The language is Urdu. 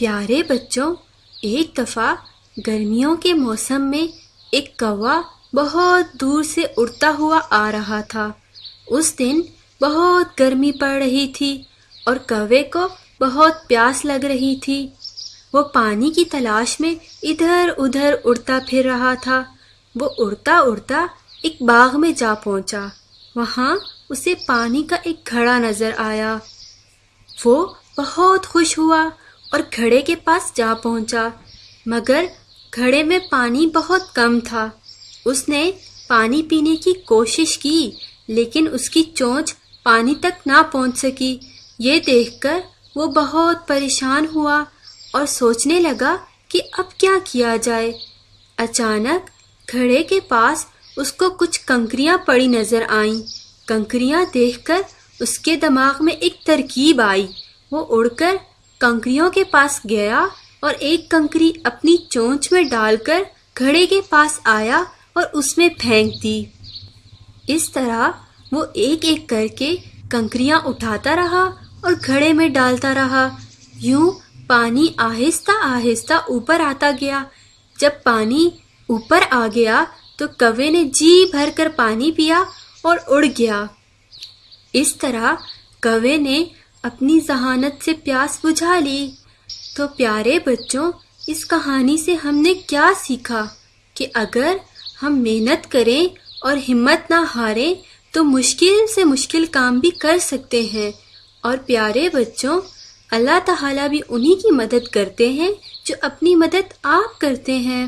پیارے بچوں، ایک دفعہ گرمیوں کے موسم میں ایک کوا بہت دور سے اڑتا ہوا آ رہا تھا۔ اس دن بہت گرمی پڑ رہی تھی اور کوے کو بہت پیاس لگ رہی تھی۔ وہ پانی کی تلاش میں ادھر ادھر اڑتا پھر رہا تھا۔ وہ اڑتا اڑتا ایک باغ میں جا پہنچا۔ وہاں اسے پانی کا ایک گھڑا نظر آیا۔ وہ بہت خوش ہوا اور گھڑے کے پاس جا پہنچا، مگر گھڑے میں پانی بہت کم تھا۔ اس نے پانی پینے کی کوشش کی، لیکن اس کی چونچ پانی تک نہ پہنچ سکی۔ یہ دیکھ کر وہ بہت پریشان ہوا اور سوچنے لگا کہ اب کیا کیا جائے۔ اچانک گھڑے کے پاس اس کو کچھ کنکریاں پڑی نظر آئیں۔ کنکریاں دیکھ کر اس کے دماغ میں ایک ترکیب آئی۔ وہ اڑ کر کنکریوں کے پاس گیا اور ایک کنکری اپنی چونچ میں ڈال کر گھڑے کے پاس آیا اور اس میں پھینک دی۔ اس طرح وہ ایک ایک کر کے کنکریاں اٹھاتا رہا اور گھڑے میں ڈالتا رہا۔ یوں پانی آہستہ آہستہ اوپر آتا گیا۔ جب پانی اوپر آ گیا تو کوے نے جی بھر کر پانی پیا اور اڑ گیا۔ اس طرح کوے نے اپنی ذہانت سے پیاس بجھا لی۔ تو پیارے بچوں، اس کہانی سے ہم نے کیا سیکھا کہ اگر ہم محنت کریں اور ہمت نہ ہاریں تو مشکل سے مشکل کام بھی کر سکتے ہیں۔ اور پیارے بچوں، اللہ تعالیٰ بھی انہی کی مدد کرتے ہیں جو اپنی مدد آپ کرتے ہیں۔